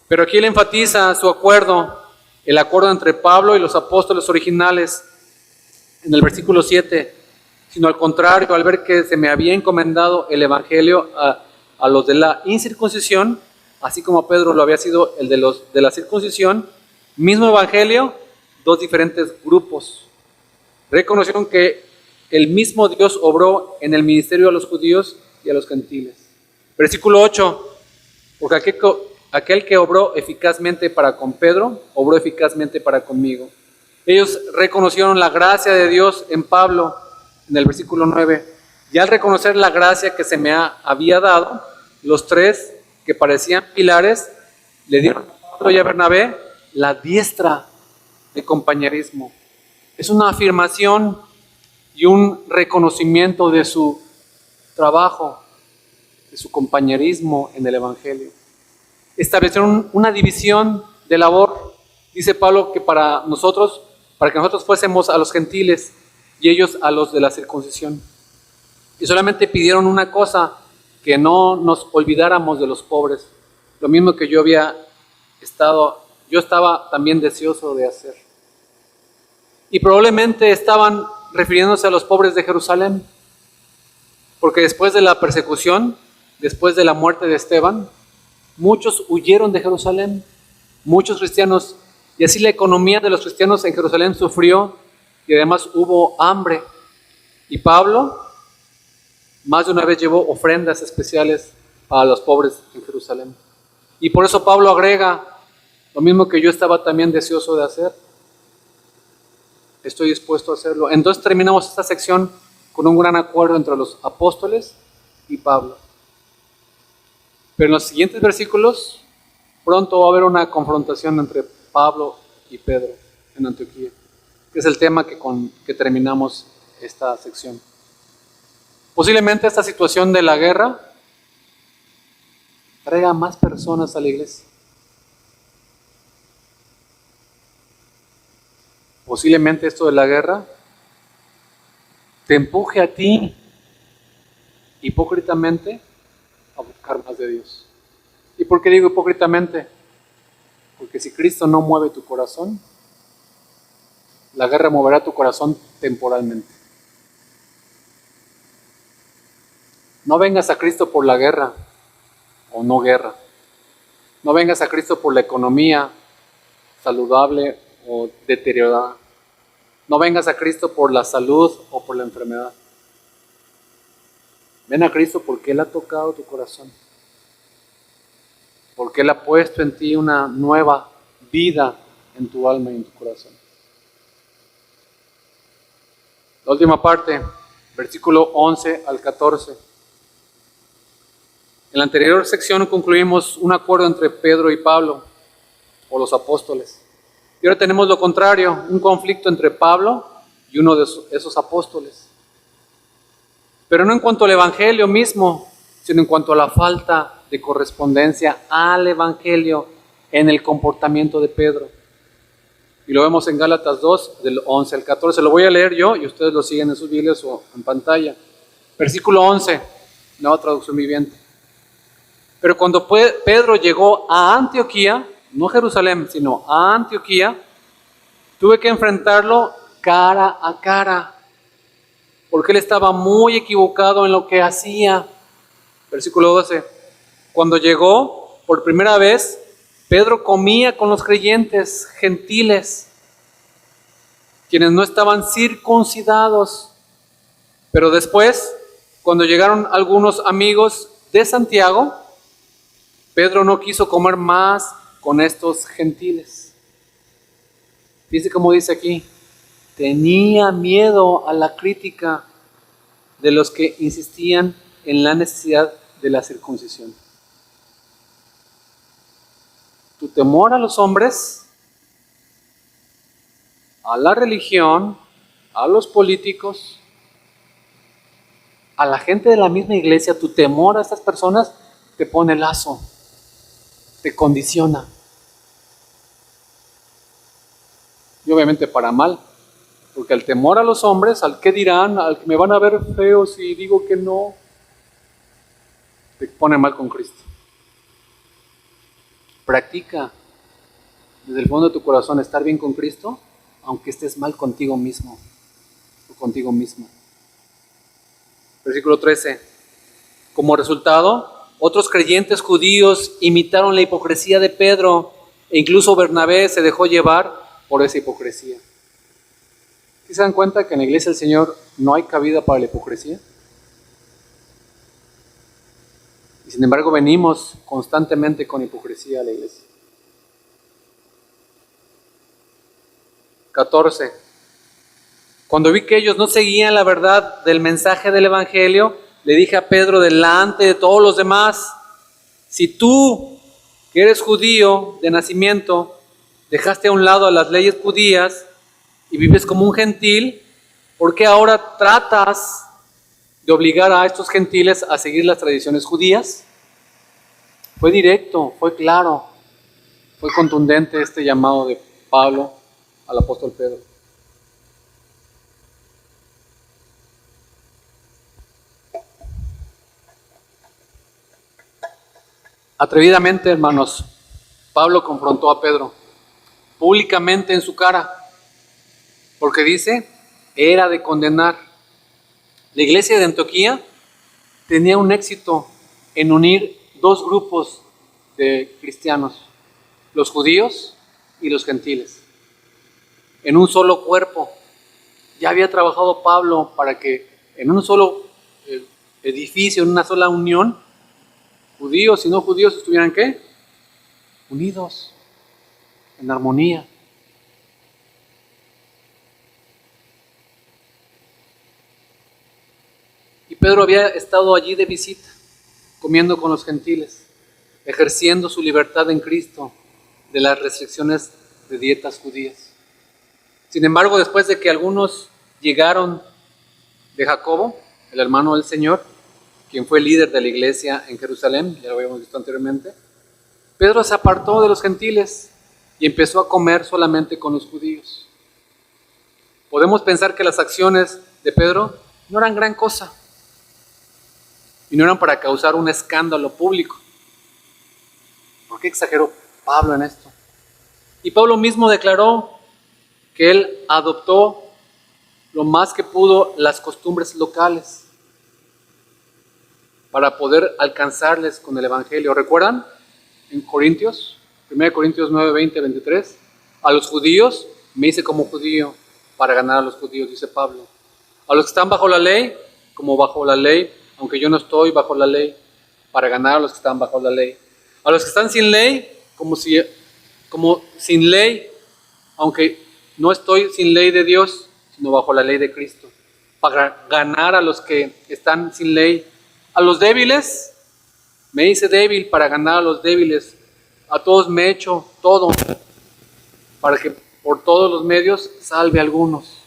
Pero aquí él enfatiza su acuerdo, el acuerdo entre Pablo y los apóstoles originales, en el versículo 7, sino al contrario, al ver que se me había encomendado el evangelio a los de la incircuncisión, así como a Pedro lo había sido el de la circuncisión, mismo evangelio, dos diferentes grupos. Reconocieron que el mismo Dios obró en el ministerio a los judíos y a los gentiles. Versículo 8, porque aquel que obró eficazmente para con Pedro, obró eficazmente para conmigo. Ellos reconocieron la gracia de Dios en Pablo, en el versículo 9. Y al reconocer la gracia que se me había dado, los tres que parecían pilares, le dieron a Pablo y a Bernabé la diestra de compañerismo. Es una afirmación y un reconocimiento de su trabajo, de su compañerismo en el Evangelio. Establecieron una división de labor. Dice Pablo que para que nosotros fuésemos a los gentiles y ellos a los de la circuncisión. Y solamente pidieron una cosa, que no nos olvidáramos de los pobres. Lo mismo que yo había yo estaba también deseoso de hacer. Y probablemente estaban refiriéndose a los pobres de Jerusalén, porque después de la persecución, después de la muerte de Esteban, muchos huyeron de Jerusalén, muchos cristianos, y así la economía de los cristianos en Jerusalén sufrió y además hubo hambre. Y Pablo más de una vez llevó ofrendas especiales para los pobres en Jerusalén. Y por eso Pablo agrega lo mismo que yo estaba también deseoso de hacer. Estoy dispuesto a hacerlo. Entonces terminamos esta sección con un gran acuerdo entre los apóstoles y Pablo. Pero en los siguientes versículos, pronto va a haber una confrontación entre Pablo y Pedro en Antioquía, que es el tema que terminamos esta sección. Posiblemente esta situación de la guerra traiga más personas a la iglesia. Posiblemente esto de la guerra te empuje a ti hipócritamente a buscar más de Dios. ¿Y por qué digo hipócritamente? Porque si Cristo no mueve tu corazón, la guerra moverá tu corazón temporalmente. No vengas a Cristo por la guerra o no guerra. No vengas a Cristo por la economía saludable o deteriorada. No vengas a Cristo por la salud o por la enfermedad. Ven a Cristo porque Él ha tocado tu corazón. Porque Él ha puesto en ti una nueva vida en tu alma y en tu corazón. La última parte, versículo 11 al 14. En la anterior sección concluimos un acuerdo entre Pedro y Pablo, o los apóstoles. Y ahora tenemos lo contrario, un conflicto entre Pablo y uno de esos apóstoles. Pero no en cuanto al evangelio mismo, sino en cuanto a la falta de correspondencia al evangelio en el comportamiento de Pedro. Y lo vemos en Gálatas 2, del 11 al 14. Lo voy a leer yo y ustedes lo siguen en sus Biblias o en pantalla. Versículo 11, nueva traducción viviente. Pero cuando Pedro llegó a Antioquía, no Jerusalén, sino a Antioquía, tuve que enfrentarlo cara a cara, porque él estaba muy equivocado en lo que hacía. Versículo 12. Cuando llegó por primera vez, Pedro comía con los creyentes gentiles, quienes no estaban circuncidados. Pero después, cuando llegaron algunos amigos de Santiago, Pedro no quiso comer más con estos gentiles. Fíjense cómo dice aquí, tenía miedo a la crítica de los que insistían en la necesidad de la circuncisión. Tu temor a los hombres, a la religión, a los políticos, a la gente de la misma iglesia, tu temor a estas personas te pone lazo, te condiciona. Y obviamente para mal, porque el temor a los hombres, al que dirán, al que me van a ver feo si digo que no, te pone mal con Cristo. Practica desde el fondo de tu corazón estar bien con Cristo, aunque estés mal contigo mismo o contigo misma. Versículo 13. Como resultado, otros creyentes judíos imitaron la hipocresía de Pedro e incluso Bernabé se dejó llevar por esa hipocresía. ¿Sí se dan cuenta que en la iglesia del Señor no hay cabida para la hipocresía? Y sin embargo venimos constantemente con hipocresía a la iglesia. 14. Cuando vi que ellos no seguían la verdad del mensaje del evangelio, le dije a Pedro delante de todos los demás, si tú, que eres judío de nacimiento, dejaste a un lado a las leyes judías y vives como un gentil, ¿por qué ahora tratas de obligar a estos gentiles a seguir las tradiciones judías? Fue directo, fue claro, fue contundente este llamado de Pablo al apóstol Pedro. Atrevidamente, hermanos, Pablo confrontó a Pedro públicamente en su cara, porque dice, era de condenar. La iglesia de Antioquía tenía un éxito en unir dos grupos de cristianos, los judíos y los gentiles, en un solo cuerpo. Ya había trabajado Pablo para que en un solo edificio, en una sola unión, judíos y no judíos estuvieran ¿qué? Unidos, en armonía. Y Pedro había estado allí de visita, comiendo con los gentiles, ejerciendo su libertad en Cristo de las restricciones de dietas judías. Sin embargo, después de que algunos llegaron de Jacobo, el hermano del Señor, quien fue líder de la iglesia en Jerusalén, ya lo habíamos visto anteriormente, Pedro se apartó de los gentiles y empezó a comer solamente con los judíos. Podemos pensar que las acciones de Pedro no eran gran cosa y no eran para causar un escándalo público. ¿Por qué exageró Pablo en esto? Y Pablo mismo declaró que él adoptó lo más que pudo las costumbres locales para poder alcanzarles con el Evangelio. ¿Recuerdan? En Corintios, 1 Corintios 9, 20, 23, a los judíos me hice como judío para ganar a los judíos, dice Pablo. A los que están bajo la ley, como bajo la ley, aunque yo no estoy bajo la ley, para ganar a los que están bajo la ley. A los que están sin ley, como sin ley, aunque no estoy sin ley de Dios, sino bajo la ley de Cristo, para ganar a los que están sin ley. A los débiles, me hice débil para ganar a los débiles. A todos me he hecho todo, para que por todos los medios salve a algunos.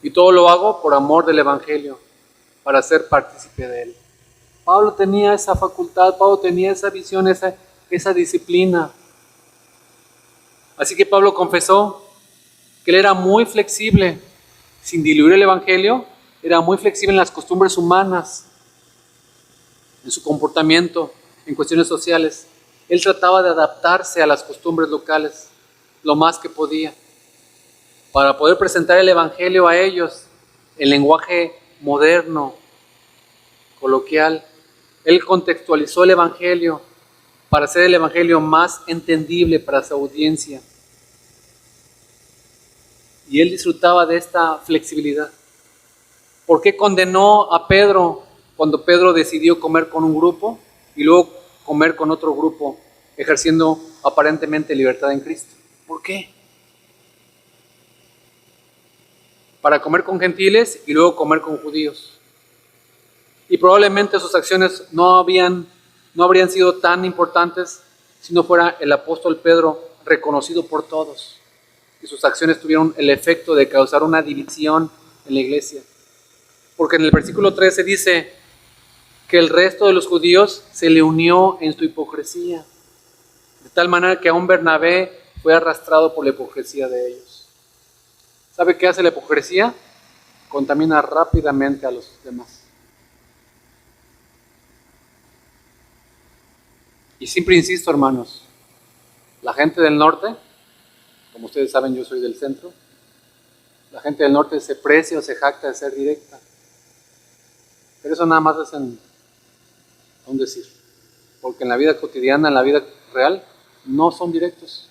Y todo lo hago por amor del Evangelio, para ser partícipe de él. Pablo tenía esa facultad, Pablo tenía esa visión, esa disciplina. Así que Pablo confesó que él era muy flexible, sin diluir el Evangelio, era muy flexible en las costumbres humanas, en su comportamiento, en cuestiones sociales. Él trataba de adaptarse a las costumbres locales lo más que podía, para poder presentar el Evangelio a ellos en lenguaje moderno, coloquial. Él contextualizó el Evangelio para hacer el Evangelio más entendible para su audiencia. Y él disfrutaba de esta flexibilidad. ¿Por qué condenó a Pedro cuando Pedro decidió comer con un grupo y luego comer con otro grupo, ejerciendo aparentemente libertad en Cristo? ¿Por qué? Para comer con gentiles y luego comer con judíos. Y probablemente sus acciones no habrían sido tan importantes si no fuera el apóstol Pedro reconocido por todos. Y sus acciones tuvieron el efecto de causar una división en la iglesia. Porque en el versículo 13 dice que el resto de los judíos se le unió en su hipocresía, de tal manera que aún Bernabé fue arrastrado por la hipocresía de ellos. ¿Sabe qué hace la hipocresía? Contamina rápidamente a los demás. Y siempre insisto, hermanos, la gente del norte, como ustedes saben, yo soy del centro, la gente del norte se precia o se jacta de ser directa. Pero eso nada más es un decir. Porque en la vida cotidiana, en la vida real, no son directos.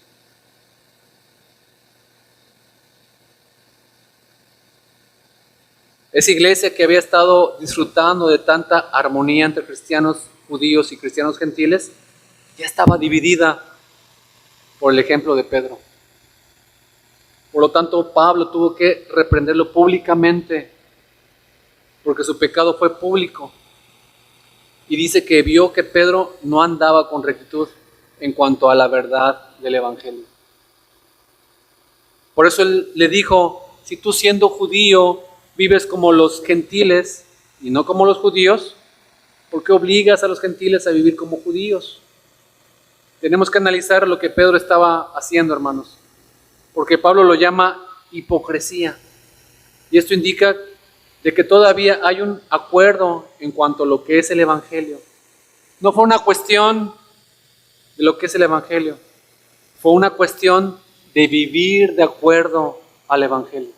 Esa iglesia que había estado disfrutando de tanta armonía entre cristianos judíos y cristianos gentiles, ya estaba dividida por el ejemplo de Pedro. Por lo tanto, Pablo tuvo que reprenderlo públicamente, porque su pecado fue público. Y dice que vio que Pedro no andaba con rectitud en cuanto a la verdad del Evangelio. Por eso él le dijo, si tú siendo judío vives como los gentiles y no como los judíos, ¿por qué obligas a los gentiles a vivir como judíos? Tenemos que analizar lo que Pedro estaba haciendo, hermanos, porque Pablo lo llama hipocresía. Y esto indica de que todavía hay un acuerdo en cuanto a lo que es el Evangelio. No fue una cuestión de lo que es el Evangelio, Fue una cuestión de vivir de acuerdo al Evangelio.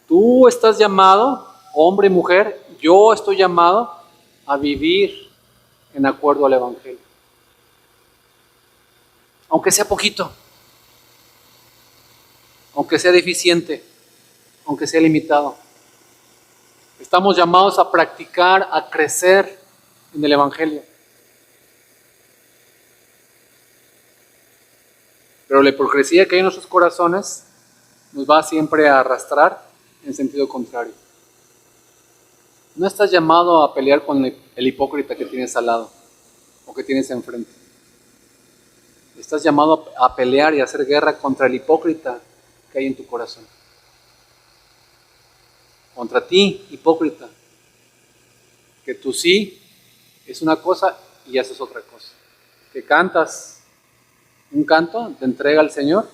Tú estás llamado, hombre y mujer, yo estoy llamado a vivir en acuerdo al Evangelio. Aunque sea poquito, aunque sea deficiente, aunque sea limitado. Estamos llamados a practicar, a crecer en el Evangelio. Pero la hipocresía que hay en nuestros corazones nos va siempre a arrastrar en sentido contrario. No estás llamado a pelear con el hipócrita que tienes al lado o que tienes enfrente. Estás llamado a pelear y a hacer guerra contra el hipócrita que hay en tu corazón. Contra ti, hipócrita, que tu sí es una cosa y haces otra cosa. Que cantas un canto de entrega al Señor,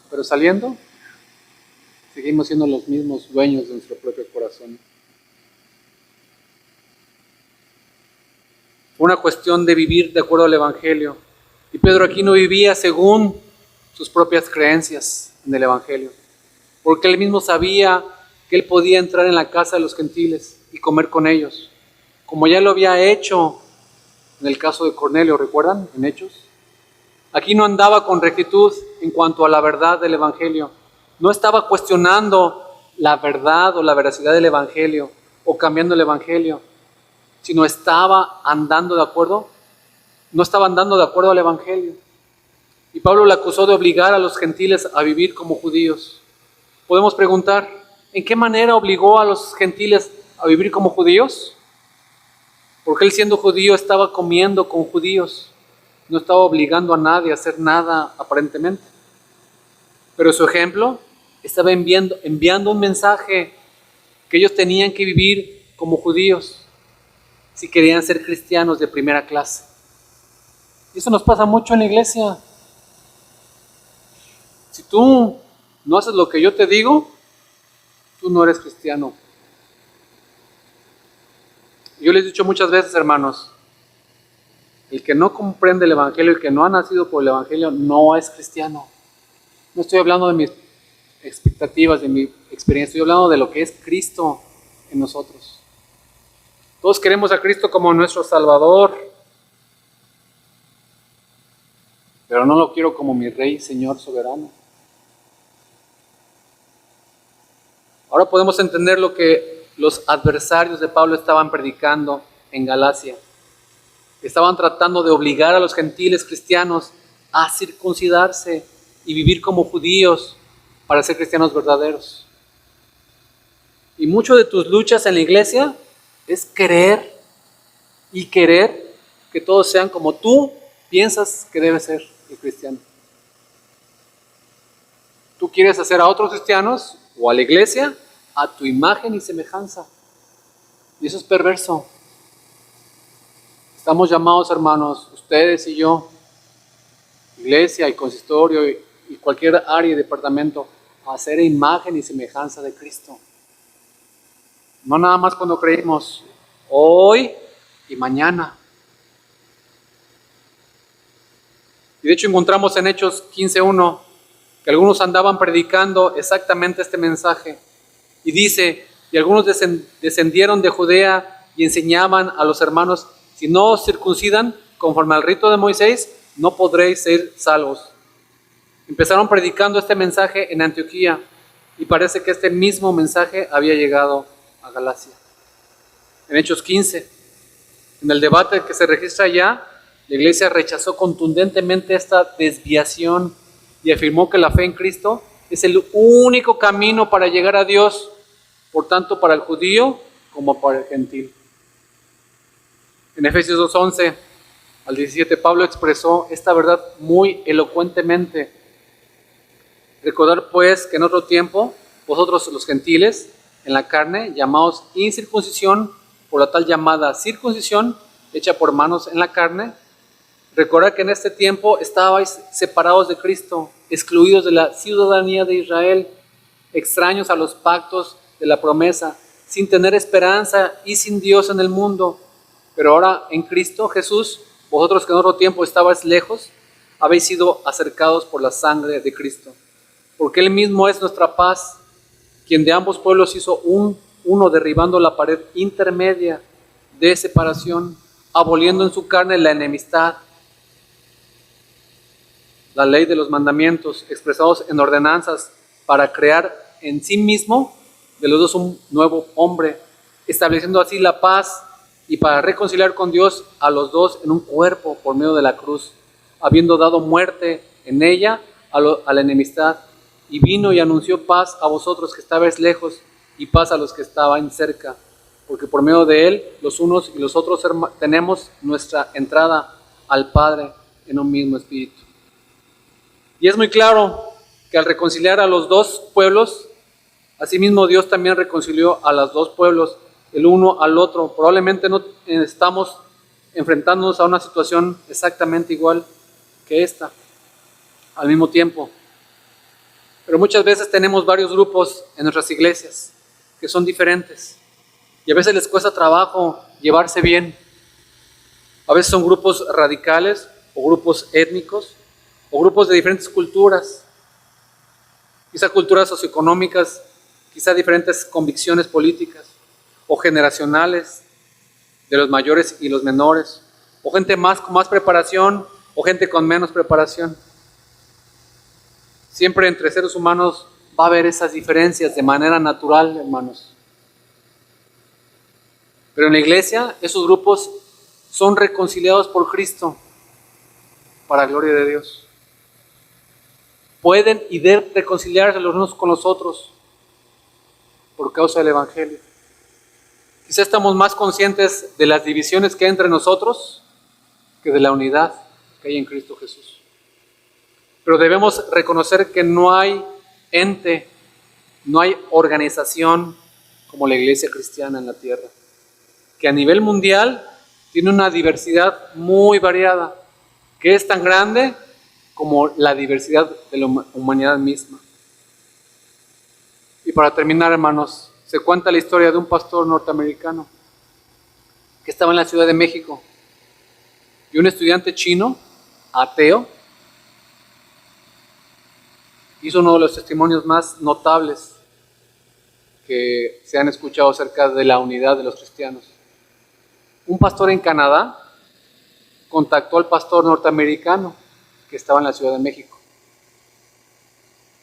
pero saliendo, seguimos siendo los mismos dueños de nuestro propio corazón. Fue una cuestión de vivir de acuerdo al Evangelio. Y Pedro aquí no vivía según sus propias creencias en el Evangelio, porque él mismo sabía que él podía entrar en la casa de los gentiles y comer con ellos, como ya lo había hecho en el caso de Cornelio, ¿recuerdan? En Hechos. Aquí no andaba con rectitud en cuanto a la verdad del Evangelio. No estaba cuestionando la verdad o la veracidad del Evangelio o cambiando el Evangelio, sino estaba andando de acuerdo, no estaba andando de acuerdo al Evangelio. Y Pablo le acusó de obligar a los gentiles a vivir como judíos. Podemos preguntar, ¿en qué manera obligó a los gentiles a vivir como judíos? Porque él, siendo judío, estaba comiendo con judíos. No estaba obligando a nadie a hacer nada aparentemente. Pero su ejemplo estaba enviando un mensaje que ellos tenían que vivir como judíos si querían ser cristianos de primera clase. Y eso nos pasa mucho en la iglesia. Si tú no haces lo que yo te digo, tú no eres cristiano. Yo les he dicho muchas veces, hermanos, el que no comprende el Evangelio, el que no ha nacido por el Evangelio, no es cristiano. No estoy hablando de mis expectativas, de mi experiencia, estoy hablando de lo que es Cristo en nosotros. Todos queremos a Cristo como nuestro Salvador, pero no lo quiero como mi Rey, Señor soberano. Ahora podemos entender lo que los adversarios de Pablo estaban predicando en Galacia. Estaban tratando de obligar a los gentiles cristianos a circuncidarse y vivir como judíos para ser cristianos verdaderos. Y mucho de tus luchas en la iglesia es querer que todos sean como tú piensas que debe ser el cristiano. Tú quieres hacer a otros cristianos o a la iglesia a tu imagen y semejanza. Y eso es perverso. Estamos llamados, hermanos, ustedes y yo, iglesia y consistorio y cualquier área y departamento, a hacer imagen y semejanza de Cristo. No nada más cuando creímos, hoy y mañana. Y de hecho encontramos en Hechos 15:1 que algunos andaban predicando exactamente este mensaje. Y dice, y algunos descendieron de Judea y enseñaban a los hermanos, si no os circuncidan conforme al rito de Moisés, no podréis ser salvos. Empezaron predicando este mensaje en Antioquía y parece que este mismo mensaje había llegado a Galacia. En Hechos 15, en el debate que se registra allá, la iglesia rechazó contundentemente esta desviación y afirmó que la fe en Cristo es el único camino para llegar a Dios, por tanto para el judío como para el gentil. En Efesios 2:11 al 17, Pablo expresó esta verdad muy elocuentemente. Recordar pues que en otro tiempo, vosotros los gentiles, en la carne, llamados incircuncisión, por la tal llamada circuncisión, hecha por manos en la carne, recordar que en este tiempo estabais separados de Cristo, excluidos de la ciudadanía de Israel, extraños a los pactos de la promesa, sin tener esperanza y sin Dios en el mundo. Pero ahora en Cristo Jesús, vosotros que en otro tiempo estabais lejos, habéis sido acercados por la sangre de Cristo, porque Él mismo es nuestra paz, quien de ambos pueblos hizo uno, derribando la pared intermedia de separación, aboliendo en su carne la enemistad, la ley de los mandamientos expresados en ordenanzas, para crear en sí mismo de los dos un nuevo hombre, estableciendo así la paz, y para reconciliar con Dios a los dos en un cuerpo por medio de la cruz, habiendo dado muerte en ella a la enemistad. Y vino y anunció paz a vosotros que estabais lejos, y paz a los que estaban cerca, porque por medio de Él los unos y los otros tenemos nuestra entrada al Padre en un mismo espíritu. Y es muy claro que al reconciliar a los dos pueblos, asimismo Dios también reconcilió a los dos pueblos, el uno al otro. Probablemente no estamos enfrentándonos a una situación exactamente igual que esta al mismo tiempo, pero muchas veces tenemos varios grupos en nuestras iglesias que son diferentes y a veces les cuesta trabajo llevarse bien. A veces son grupos radicales o grupos étnicos o grupos de diferentes culturas, quizá culturas socioeconómicas, quizá diferentes convicciones políticas o generacionales de los mayores y los menores, o gente con más preparación o gente con menos preparación. Siempre entre seres humanos va a haber esas diferencias de manera natural, hermanos. Pero en la iglesia esos grupos son reconciliados por Cristo para la gloria de Dios. Pueden y deben reconciliarse los unos con los otros por causa del Evangelio. Quizá estamos más conscientes de las divisiones que hay entre nosotros que de la unidad que hay en Cristo Jesús. Pero debemos reconocer que no hay ente, no hay organización como la iglesia cristiana en la tierra, que a nivel mundial tiene una diversidad muy variada, que es tan grande como la diversidad de la humanidad misma. Y para terminar, hermanos, se cuenta la historia de un pastor norteamericano que estaba en la Ciudad de México y un estudiante chino, ateo, hizo uno de los testimonios más notables que se han escuchado acerca de la unidad de los cristianos. Un pastor en Canadá contactó al pastor norteamericano que estaba en la Ciudad de México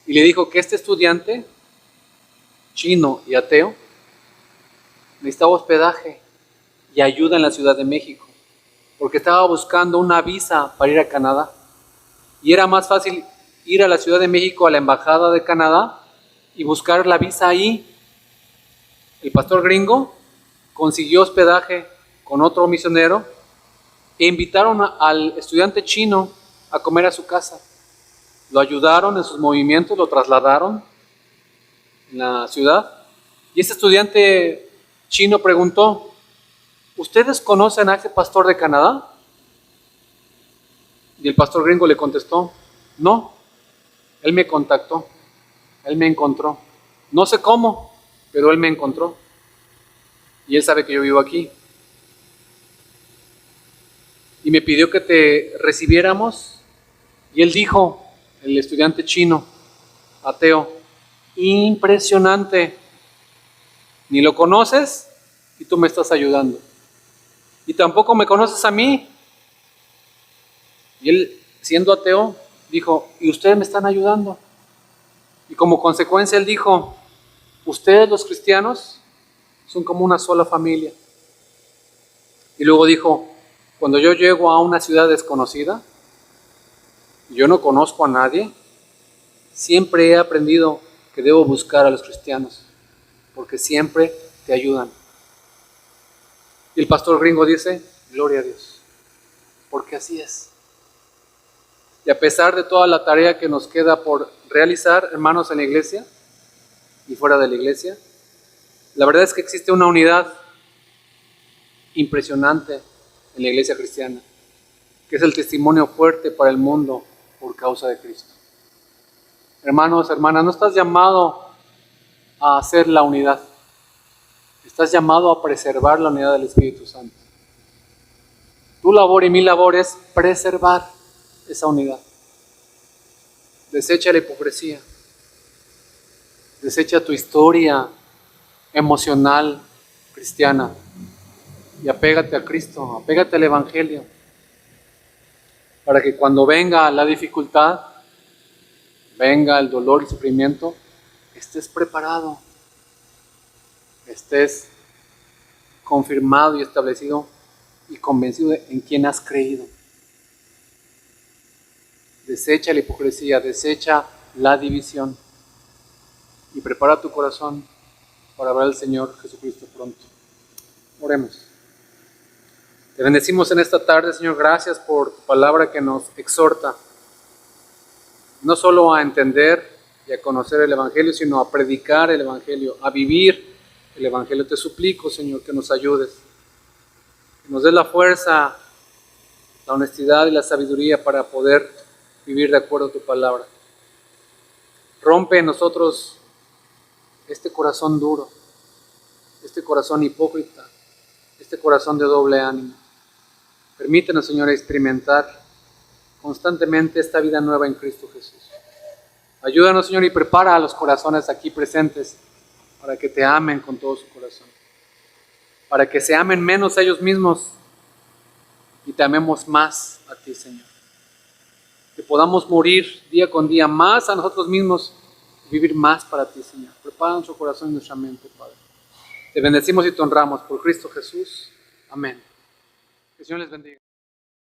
y le dijo que este estudiante chino y ateo necesitaba hospedaje y ayuda en la Ciudad de México porque estaba buscando una visa para ir a Canadá y era más fácil ir a la Ciudad de México a la embajada de Canadá y buscar la visa ahí. El pastor gringo consiguió hospedaje con otro misionero e invitaron al estudiante chino a comer a su casa. Lo ayudaron en sus movimientos, lo trasladaron en la ciudad y ese estudiante chino preguntó: ¿ustedes conocen a ese pastor de Canadá? Y el pastor gringo le contestó: no. Él me contactó, Él me encontró. No sé cómo, pero Él me encontró. Y Él sabe que yo vivo aquí. Y me pidió que te recibiéramos. Y Él dijo, el estudiante chino, ateo: impresionante. Ni lo conoces y tú me estás ayudando. Y tampoco me conoces a mí. Y él, siendo ateo, dijo: y ustedes me están ayudando. Y como consecuencia él dijo: ustedes los cristianos son como una sola familia. Y luego dijo: cuando yo llego a una ciudad desconocida, yo no conozco a nadie, siempre he aprendido que debo buscar a los cristianos, porque siempre te ayudan. Y el pastor gringo dice: gloria a Dios, porque así es. Y a pesar de toda la tarea que nos queda por realizar, hermanos, en la iglesia y fuera de la iglesia, la verdad es que existe una unidad impresionante en la iglesia cristiana, que es el testimonio fuerte para el mundo por causa de Cristo. Hermanos, hermanas, no estás llamado a hacer la unidad, estás llamado a preservar la unidad del Espíritu Santo. Tu labor y mi labor es preservar esa unidad. Desecha la hipocresía. Desecha tu historia emocional cristiana y apégate a Cristo, apégate al Evangelio, para que cuando venga la dificultad, venga el dolor y el sufrimiento, estés preparado, estés confirmado y establecido y convencido en quién has creído. Desecha la hipocresía, desecha la división y prepara tu corazón para ver al Señor Jesucristo pronto. Oremos. Te bendecimos en esta tarde, Señor, gracias por tu palabra que nos exhorta, no solo a entender y a conocer el Evangelio, sino a predicar el Evangelio, a vivir el Evangelio. Te suplico, Señor, que nos ayudes, que nos des la fuerza, la honestidad y la sabiduría para poder vivir de acuerdo a tu palabra. Rompe en nosotros este corazón duro, este corazón hipócrita, este corazón de doble ánimo. Permítenos, Señor, experimentar constantemente esta vida nueva en Cristo Jesús. Ayúdanos, Señor, y prepara a los corazones aquí presentes para que te amen con todo su corazón, para que se amen menos a ellos mismos y te amemos más a ti, Señor. Que podamos morir día con día más a nosotros mismos y vivir más para ti, Señor. Prepara nuestro corazón y nuestra mente, Padre. Te bendecimos y te honramos por Cristo Jesús. Amén. Que el Señor les bendiga.